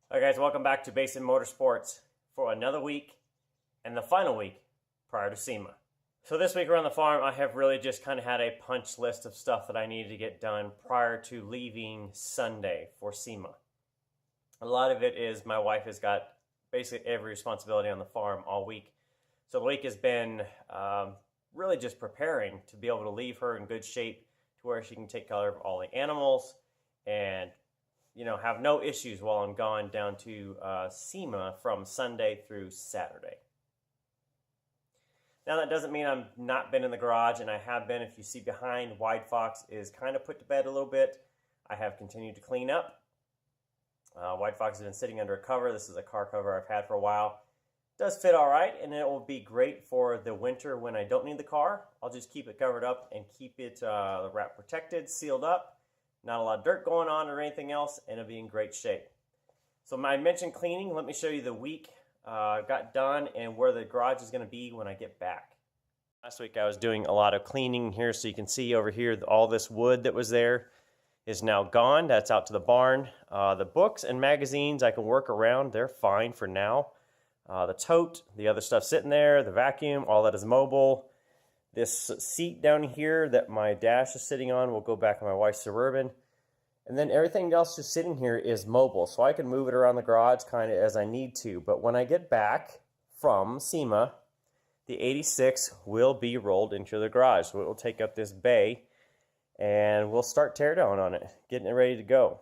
All right, guys, welcome back to Basin Motorsports for another week and the final week prior to SEMA. So this week around the farm, I have really just kind of had a punch list of stuff that I needed to get done prior to leaving Sunday for SEMA. A lot of it is my wife has got basically every responsibility on the farm all week. So the week has been really just preparing to be able to leave her in good shape to where she can take care of all the animals and have no issues while I'm gone down to SEMA from Sunday through Saturday. Now that doesn't mean I've not been in the garage, and I have been. If you see behind, WideFox is kind of put to bed a little bit. I have continued to clean up. WideFox has been sitting under a cover. This is a car cover I've had for a while. It does fit all right, and it will be great for the winter when I don't need the car. I'll just keep it covered up and keep it wrap protected, sealed up. Not a lot of dirt going on or anything else, and it'll be in great shape. So I mentioned cleaning. Let me show you the week got done and where the garage is going to be when I get back. Last week I was doing a lot of cleaning here, so you can see over here all this wood that was there is now gone. That's out to the barn. The books and magazines I can work around. They're fine for now. The tote, the other stuff sitting there, the vacuum, all that is mobile. This seat down here that my dash is sitting on will go back in my wife's Suburban. And then everything else just sitting here is mobile, so I can move it around the garage kind of as I need to. But when I get back from SEMA, the 86 will be rolled into the garage. So it will take up this bay, and we'll start teardown on it, getting it ready to go.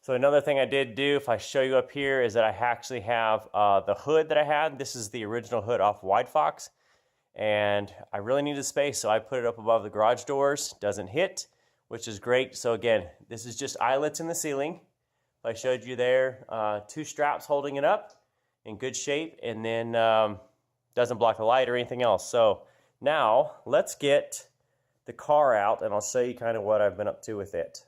So another thing I did do, if I show you up here, is that I actually have the hood that I had. This is the original hood off WideFox. And I really needed space, so I put it up above the garage doors. Doesn't hit, which is great. So again, this is just eyelets in the ceiling. I showed you there, 2 straps holding it up in good shape, and then doesn't block the light or anything else. So now let's get the car out, and I'll show you kind of what I've been up to with it.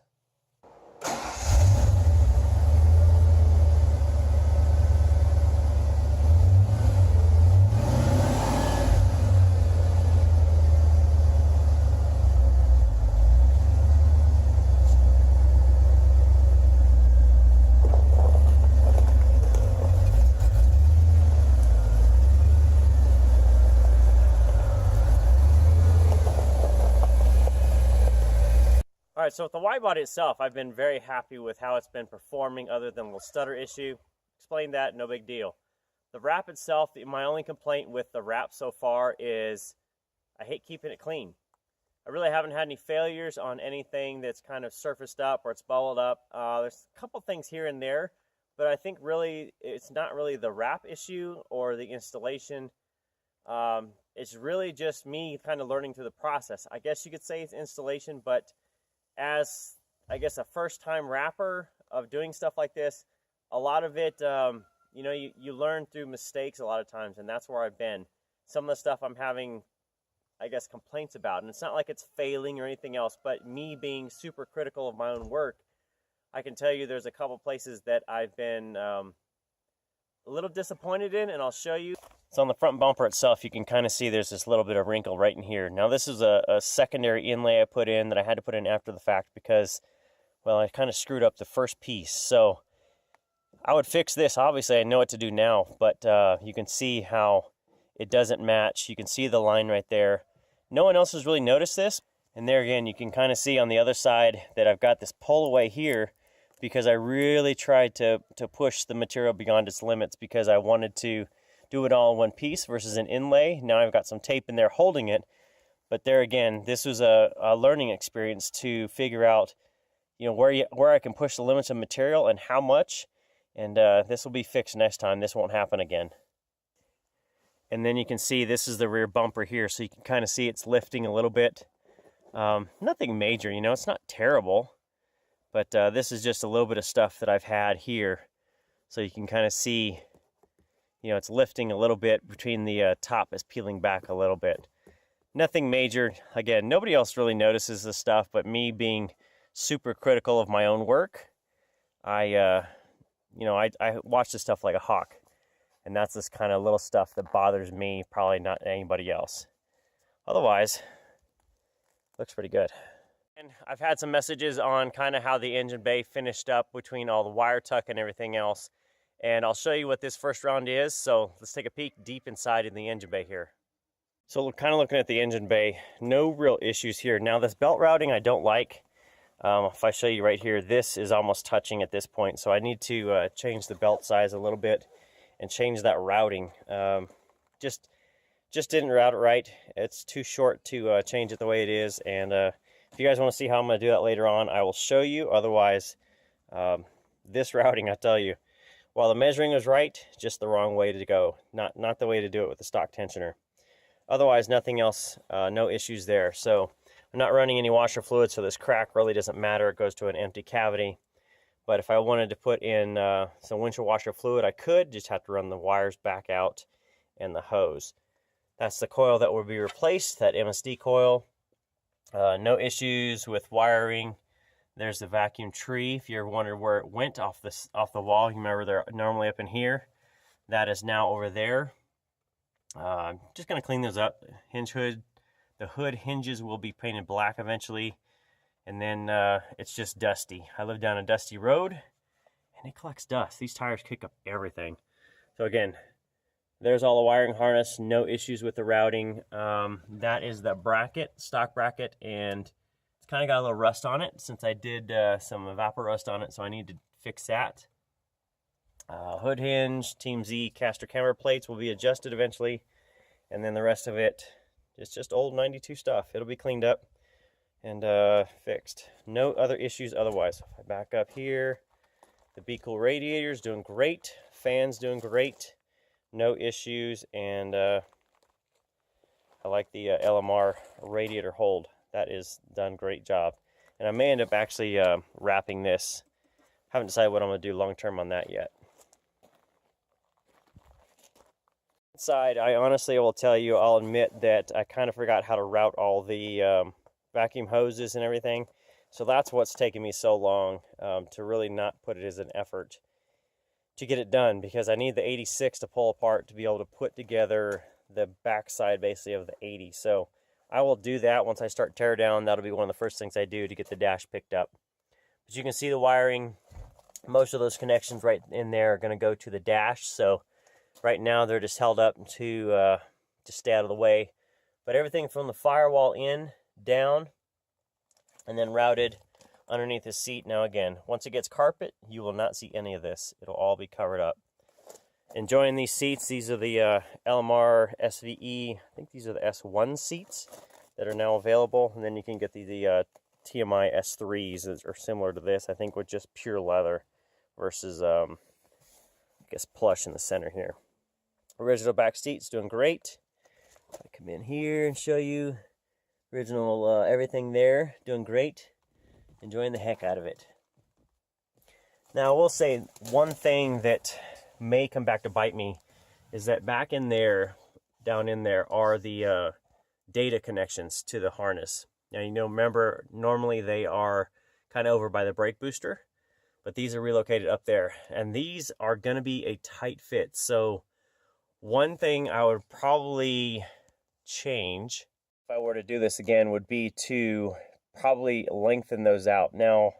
All right, so with the wide body itself, I've been very happy with how it's been performing other than the stutter issue. Explained that, no big deal. The wrap itself, my only complaint with the wrap so far is I hate keeping it clean. I really haven't had any failures on anything that's kind of surfaced up or it's bubbled up. There's a couple things here and there, but I think really it's not really the wrap issue or the installation. It's really just me kind of learning through the process. I guess you could say it's installation, but as, I guess, a first-time rapper of doing stuff like this, a lot of it, you learn through mistakes a lot of times, and that's where I've been. Some of the stuff I'm having, I guess, complaints about, and it's not like it's failing or anything else, but me being super critical of my own work, I can tell you there's a couple places that I've been a little disappointed in, and I'll show you. So on the front bumper itself, you can kind of see there's this little bit of wrinkle right in here. Now this is a secondary inlay I put in that I had to put in after the fact because, well, I kind of screwed up the first piece. So I would fix this. Obviously, I know what to do now, but you can see how it doesn't match. You can see the line right there. No one else has really noticed this. And there again, you can kind of see on the other side that I've got this pull away here because I really tried to push the material beyond its limits because I wanted to do it all in one piece versus an inlay. Now I've got some tape in there holding it, but there again, this was a learning experience to figure out, where I can push the limits of material and how much, and this will be fixed next time. This won't happen again. And then you can see this is the rear bumper here, so you can kind of see it's lifting a little bit. Nothing major, it's not terrible, but this is just a little bit of stuff that I've had here, so you can kind of see it's lifting a little bit between the top is peeling back a little bit. Nothing major. Again, nobody else really notices this stuff, but me being super critical of my own work, I watch this stuff like a hawk. And that's this kind of little stuff that bothers me, probably not anybody else. Otherwise, looks pretty good. And I've had some messages on kind of how the engine bay finished up between all the wire tuck and everything else. And I'll show you what this first round is. So let's take a peek deep inside in the engine bay here. So we're kind of looking at the engine bay, no real issues here. Now this belt routing I don't like. If I show you right here, this is almost touching at this point. So I need to change the belt size a little bit and change that routing. Just didn't route it right. It's too short to change it the way it is. And if you guys want to see how I'm going to do that later on, I will show you. Otherwise, this routing, I tell you, while the measuring was right, just the wrong way to go. Not the way to do it with the stock tensioner. Otherwise, nothing else, no issues there. So I'm not running any washer fluid, so this crack really doesn't matter. It goes to an empty cavity. But if I wanted to put in some windshield washer fluid, I could. Just have to run the wires back out and the hose. That's the coil that will be replaced, that MSD coil. No issues with wiring. There's the vacuum tree. If you ever wondered where it went off the wall, you remember they're normally up in here. That is now over there. I'm just going to clean those up. Hinge hood. The hood hinges will be painted black eventually. And then it's just dusty. I live down a dusty road and it collects dust. These tires kick up everything. So again, there's all the wiring harness. No issues with the routing. That is the bracket, stock bracket, and it's kind of got a little rust on it since I did some evapor rust on it, so I need to fix that. Hood hinge, Team Z caster camber plates will be adjusted eventually, and then the rest of it is just old 92 stuff. It'll be cleaned up and fixed. No other issues otherwise. If I back up here, the Be Cool radiator is doing great. Fans doing great. No issues, and I like the LMR radiator hold. That is done great job. And I may end up actually wrapping this. Haven't decided what I'm going to do long term on that yet. Inside, I honestly will tell you, I'll admit that I kind of forgot how to route all the vacuum hoses and everything. So that's what's taken me so long to really not put it as an effort to get it done, because I need the 86 to pull apart to be able to put together the backside basically of the 80. So I will do that once I start tear down. That'll be one of the first things I do to get the dash picked up. But you can see the wiring. Most of those connections right in there are going to go to the dash. So right now they're just held up to stay out of the way. But everything from the firewall in, down, and then routed underneath the seat. Now again, once it gets carpet, you will not see any of this. It'll all be covered up. Enjoying these seats. These are the LMR SVE. I think these are the S1 seats that are now available. And then you can get the TMI S3s that are similar to this, I think, with just pure leather versus, I guess, plush in the center here. Original back seats doing great. I come in here and show you original everything there, doing great. Enjoying the heck out of it. Now, I will say one thing that may come back to bite me is that back in there, down in there, are the data connections to the harness. Now, remember, normally they are kind of over by the brake booster, but these are relocated up there, and these are going to be a tight fit. So one thing I would probably change if I were to do this again would be to probably lengthen those out. Now,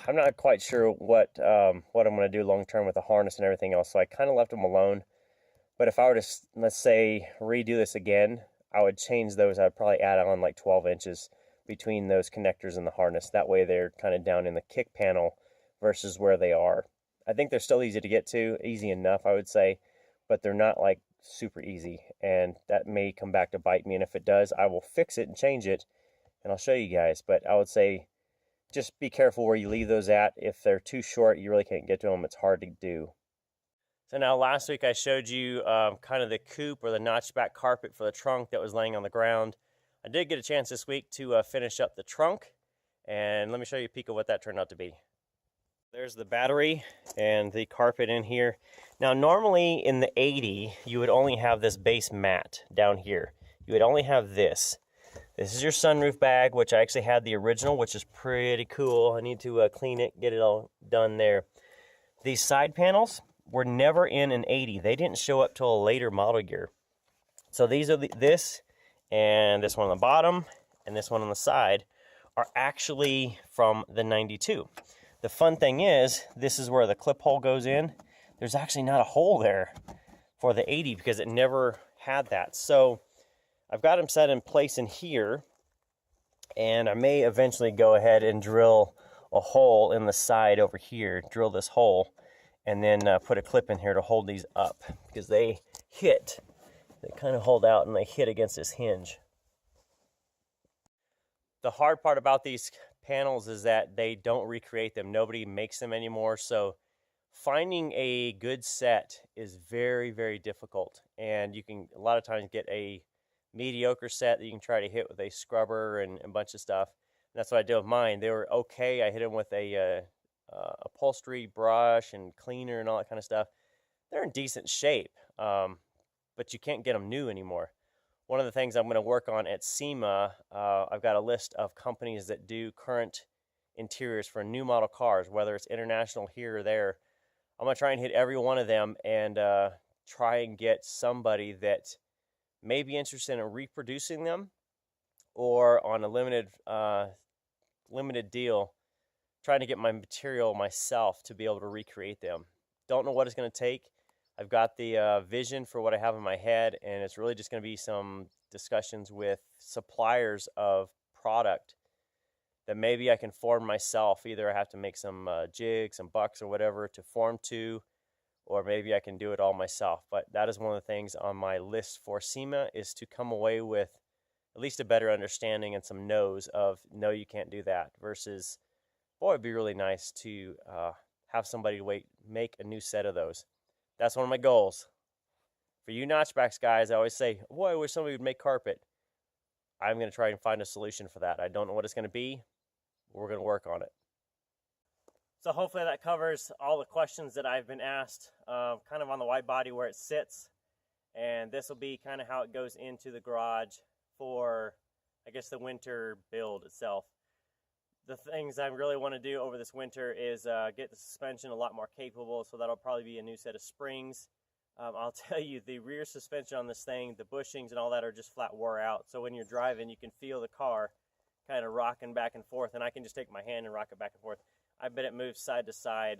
I'm not quite sure what I'm going to do long term with the harness and everything else, so I kind of left them alone. But if I were to, let's say, redo this again, I would change those. I'd probably add on like 12 inches between those connectors and the harness. That way they're kind of down in the kick panel versus where they are. I think they're still easy to get to, easy enough, I would say, but they're not like super easy, and that may come back to bite me. And if it does, I will fix it and change it, and I'll show you guys. But I would say just be careful where you leave those at. If they're too short, you really can't get to them. It's hard to do. So now last week I showed you kind of the coupe or the notchback carpet for the trunk that was laying on the ground. I did get a chance this week to finish up the trunk, and let me show you a peek of what that turned out to be. There's the battery and the carpet in here. Now normally in the 80 you would only have this base mat down here. You would only have this. This is your sunroof bag, which I actually had the original, which is pretty cool. I need to clean it, get it all done there. These side panels were never in an 80. They didn't show up till a later model year. So these are this and this one on the bottom and this one on the side are actually from the 92. The fun thing is, this is where the clip hole goes in. There's actually not a hole there for the 80 because it never had that. So I've got them set in place in here, and I may eventually go ahead and drill a hole in the side over here, drill this hole, and then put a clip in here to hold these up, because they kind of hold out and they hit against this hinge. The hard part about these panels is that they don't recreate them. Nobody makes them anymore, so finding a good set is very, very difficult, and you can a lot of times get a mediocre set that you can try to hit with a scrubber and a bunch of stuff. And that's what I did with mine. They were okay. I hit them with a upholstery brush and cleaner and all that kind of stuff. They're in decent shape, but you can't get them new anymore. One of the things I'm going to work on at SEMA, I've got a list of companies that do current interiors for new model cars, whether it's international here or there. I'm going to try and hit every one of them and try and get somebody that may be interested in reproducing them, or on a limited deal, trying to get my material myself to be able to recreate them. Don't know what it's going to take. I've got the vision for what I have in my head, and it's really just going to be some discussions with suppliers of product that maybe I can form myself. Either I have to make some jigs, some bucks or whatever to form to, or maybe I can do it all myself. But that is one of the things on my list for SEMA, is to come away with at least a better understanding and some no's of, no, you can't do that, versus, boy, it'd be really nice to have somebody make a new set of those. That's one of my goals. For you notchbacks guys, I always say, boy, I wish somebody would make carpet. I'm going to try and find a solution for that. I don't know what it's going to be, but we're going to work on it. So hopefully that covers all the questions that I've been asked, kind of on the wide body where it sits. And this will be kind of how it goes into the garage for, I guess, the winter build itself. The things I really want to do over this winter is get the suspension a lot more capable, so that'll probably be a new set of springs. I'll tell you, the rear suspension on this thing, the bushings and all that are just flat wore out. So when you're driving, you can feel the car kind of rocking back and forth, and I can just take my hand and rock it back and forth. I bet it moves side to side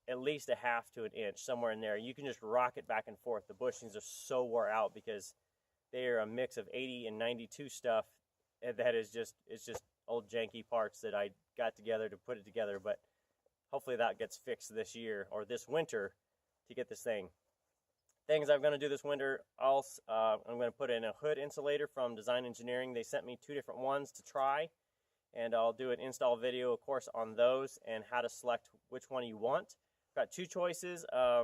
at least a half to an inch, somewhere in there. You can just rock it back and forth. The bushings are so wore out because they are a mix of 80 and 92 stuff, and that is just, it's just old janky parts that I got together to put it together. But hopefully that gets fixed this year or this winter to get this thing. Things I'm going to do this winter, also, I'm going to put in a hood insulator from Design Engineering. They sent me 2 different ones to try, and I'll do an install video, of course, on those and how to select which one you want. Got 2 choices. I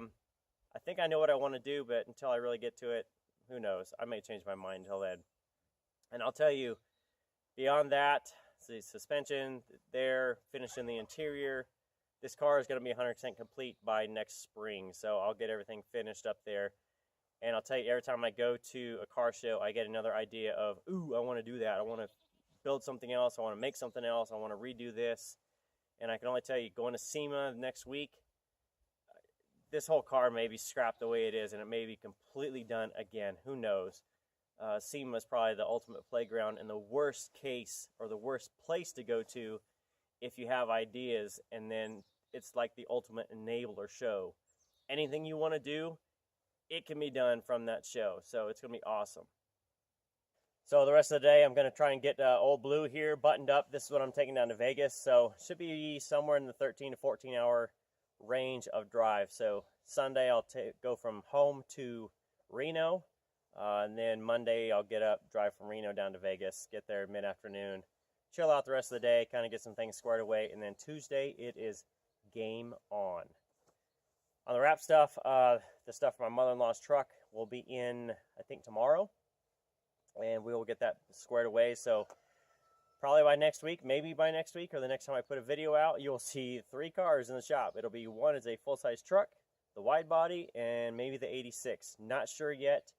think I know what I want to do, but until I really get to it, who knows? I may change my mind until then. And I'll tell you, beyond that, the suspension there, finishing the interior, this car is going to be 100% complete by next spring, so I'll get everything finished up there. And I'll tell you, every time I go to a car show, I get another idea of, ooh, I want to do that. I want to build something else. I want to make something else. I want to redo this. And I can only tell you, going to SEMA next week, this whole car may be scrapped the way it is, and it may be completely done again. Who knows? SEMA is probably the ultimate playground, and the worst case or the worst place to go to if you have ideas, and then it's like the ultimate enabler show. Anything you want to do, it can be done from that show, so it's going to be awesome. So the rest of the day, I'm going to try and get Old Blue here buttoned up. This is what I'm taking down to Vegas, so should be somewhere in the 13 to 14 hour range of drive. So Sunday, I'll go from home to Reno, and then Monday, I'll get up, drive from Reno down to Vegas, get there mid-afternoon, chill out the rest of the day, kind of get some things squared away, and then Tuesday, it is game on. On the wrap stuff, the stuff for my mother-in-law's truck will be in, I think, tomorrow, and we will get that squared away. So probably by next week, maybe by next week, or the next time I put a video out, you'll see 3 cars in the shop. It'll be one is a full-size truck, the wide body, and maybe the 86. Not sure yet.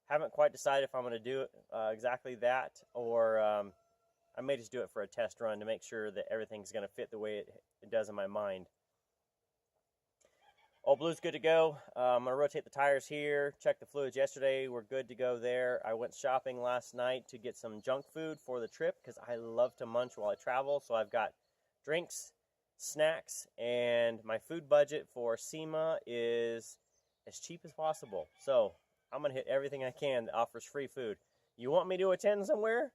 Haven't quite decided if I'm going to do it exactly that, or I may just do it for a test run to make sure that everything's going to fit the way it does in my mind. Old Blue's good to go. I'm going to rotate the tires here, check the fluids yesterday. We're good to go there. I went shopping last night to get some junk food for the trip because I love to munch while I travel. So I've got drinks, snacks, and my food budget for SEMA is as cheap as possible. So I'm going to hit everything I can that offers free food. You want me to attend somewhere?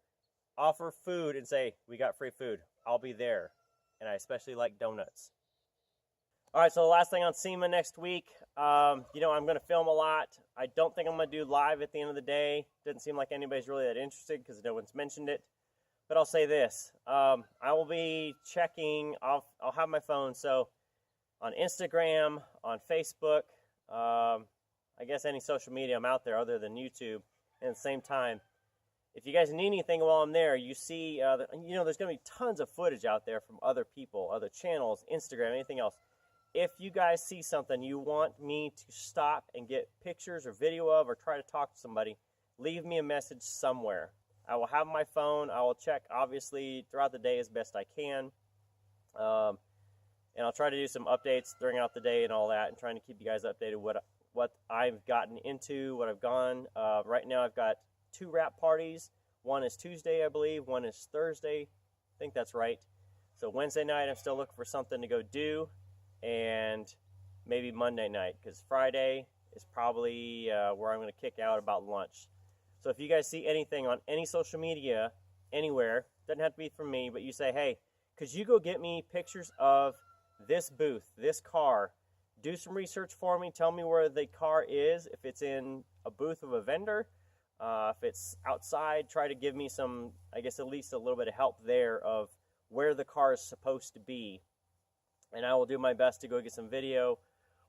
Offer food and say, we got free food. I'll be there. And I especially like donuts. All right, so the last thing on SEMA next week, I'm going to film a lot. I don't think I'm going to do live at the end of the day. Doesn't seem like anybody's really that interested because no one's mentioned it. But I'll say this. I will be checking. I'll have my phone. So on Instagram, on Facebook, I guess any social media I'm out there other than YouTube. And at the same time, if you guys need anything while I'm there, you see, there's going to be tons of footage out there from other people, other channels, Instagram, anything else. If you guys see something you want me to stop and get pictures or video of or try to talk to somebody, leave me a message somewhere. I will have my phone. I will check, obviously, throughout the day as best I can. And I'll try to do some updates during out the day and all that and trying to keep you guys updated what I've gotten into, what I've gone. Right now I've got 2 wrap parties. One is Tuesday, I believe. One is Thursday. I think that's right. So Wednesday night I'm still looking for something to go do. And maybe Monday night, because Friday is probably where I'm going to kick out about lunch. So if you guys see anything on any social media, anywhere, doesn't have to be from me, but you say, hey, could you go get me pictures of this booth, this car, do some research for me, tell me where the car is, if it's in a booth of a vendor, if it's outside, try to give me some, I guess at least a little bit of help there of where the car is supposed to be. And I will do my best to go get some video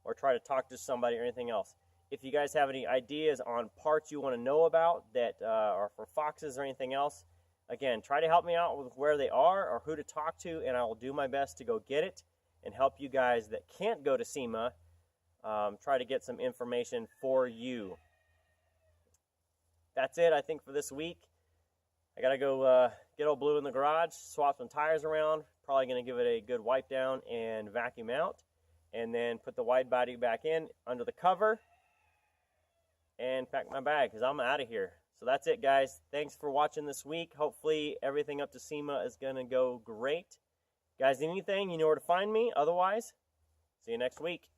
or try to talk to somebody or anything else. If you guys have any ideas on parts you want to know about that are for Foxes or anything else, again, try to help me out with where they are or who to talk to, and I will do my best to go get it and help you guys that can't go to SEMA try to get some information for you. That's it, I think, for this week. I got to go get Old Blue in the garage, swap some tires around. Probably going to give it a good wipe down and vacuum out. And then put the wide body back in under the cover. And pack my bag because I'm out of here. So that's it, guys. Thanks for watching this week. Hopefully everything up to SEMA is going to go great. Guys, need anything, you know where to find me. Otherwise, see you next week.